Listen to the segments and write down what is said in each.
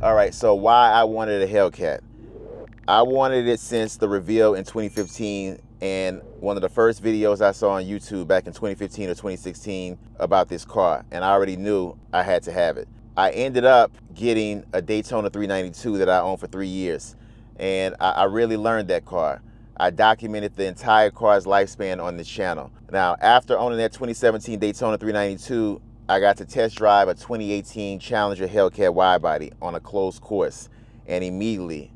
All right, so why I wanted a Hellcat. I wanted it since the reveal in 2015, and one of the first videos I saw on YouTube back in 2015 or 2016 about this car, and I already knew I had to have it. I ended up getting a Daytona 392 that I owned for 3 years, and I really learned that car. I documented the entire car's lifespan on this channel. Now, after owning that 2017 Daytona 392, I got to test drive a 2018 Challenger Hellcat wide body on a closed course, and immediately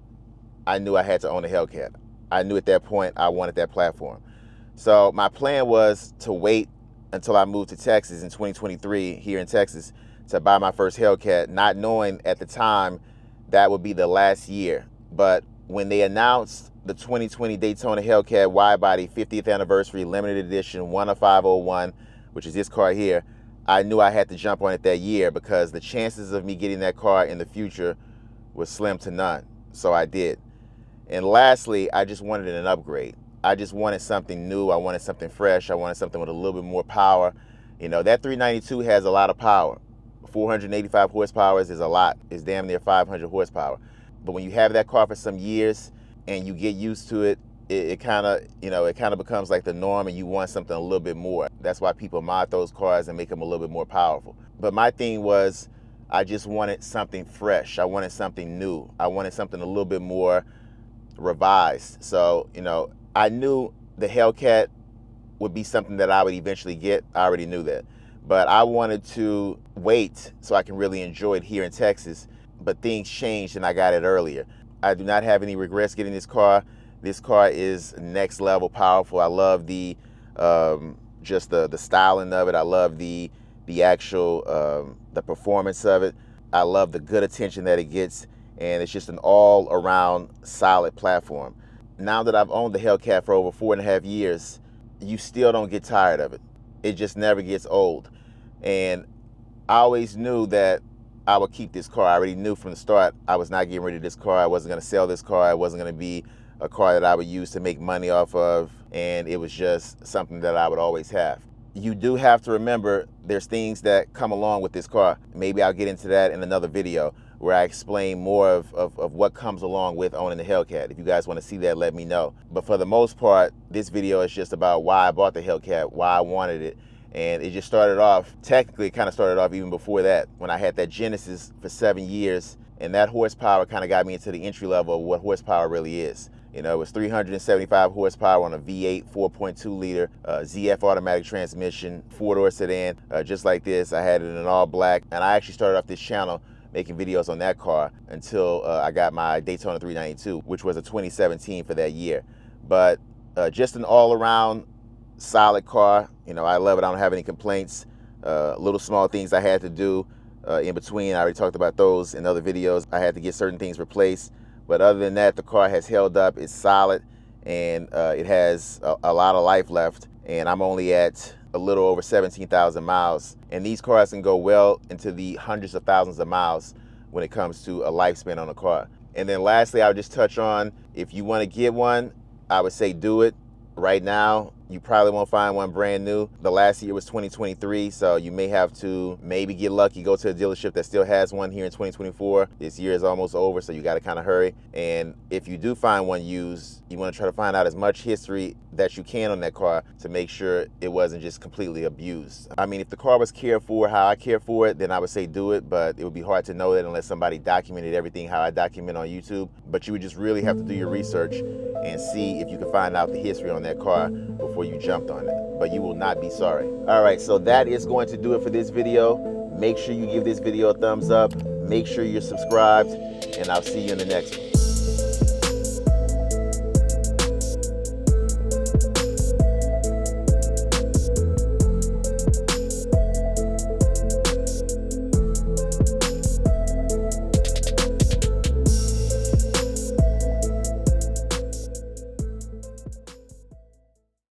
I knew I had to own a Hellcat. I knew at that point I wanted that platform. So my plan was to wait until I moved to Texas in 2023 here in Texas to buy my first Hellcat, not knowing at the time that would be the last year. But when they announced the 2020 Daytona Hellcat wide body 50th anniversary limited edition 10501, which is this car here, I knew I had to jump on it that year because the chances of me getting that car in the future was slim to none. So I did. And lastly, I just wanted an upgrade. I just wanted something new. I wanted something fresh. I wanted something with a little bit more power. You know, that 392 has a lot of power. 485 horsepower is a lot. It's damn near 500 horsepower. But when you have that car for some years and you get used to it, it kind of becomes like the norm, and you want something a little bit more. That's why people mod those cars and make them a little bit more powerful. But my thing was, I just wanted something fresh. I wanted something new. I wanted something a little bit more revised. So, you know, I knew the Hellcat would be something that I would eventually get. I already knew that. But I wanted to wait so I can really enjoy it here in Texas. But things changed and I got it earlier. I do not have any regrets getting this car. This car is next level powerful. I love the just the styling of it. I love the actual the performance of it. I love the good attention that it gets, and it's just an all-around solid platform. Now that I've owned the Hellcat for over 4.5 years, you still don't get tired of it. It just never gets old. And I always knew that I would keep this car. I already knew from the start I was not getting rid of this car. I wasn't going to sell this car. It wasn't going to be a car that I would use to make money off of, and it was just something that I would always have. You do have to remember there's things that come along with this car. Maybe I'll get into that in another video where I explain more of what comes along with owning the Hellcat. If you guys want to see that, let me know. But for the most part, this video is just about why I bought the Hellcat, why I wanted it. And it just started off, technically it kind of started off even before that, when I had that Genesis for 7 years, and that horsepower kind of got me into the entry level of what horsepower really is. You know, it was 375 horsepower on a V8 4.2 liter ZF automatic transmission, 4-door sedan, just like this. I had it in all black, and I actually started off this channel making videos on that car until I got my Daytona 392, which was a 2017 for that year. But just an all-around solid car. You know, I love it. I don't have any complaints. Little small things I had to do in between. I already talked about those in other videos. I had to get certain things replaced. But other than that, the car has held up. It's solid, and it has a lot of life left. And I'm only at a little over 17,000 miles. And these cars can go well into the hundreds of thousands of miles when it comes to a lifespan on a car. And then lastly, I'll just touch on, if you want to get one, I would say do it. Right now, you probably won't find one brand new. The last year was 2023, so you may have to maybe get lucky, go to a dealership that still has one here in 2024. This year is almost over, so you got to kind of hurry. And if you do find one used, you want to try to find out as much history that you can on that car to make sure it wasn't just completely abused. I mean, if the car was cared for how I care for it, then I would say do it, but it would be hard to know that unless somebody documented everything how I document on YouTube. But you would just really have to do your research and see if you can find out the history on that car before you jumped on it. But you will not be sorry. All right, so that is going to do it for this video. Make sure you give this video a thumbs up. Make sure you're subscribed, and I'll see you in the next one.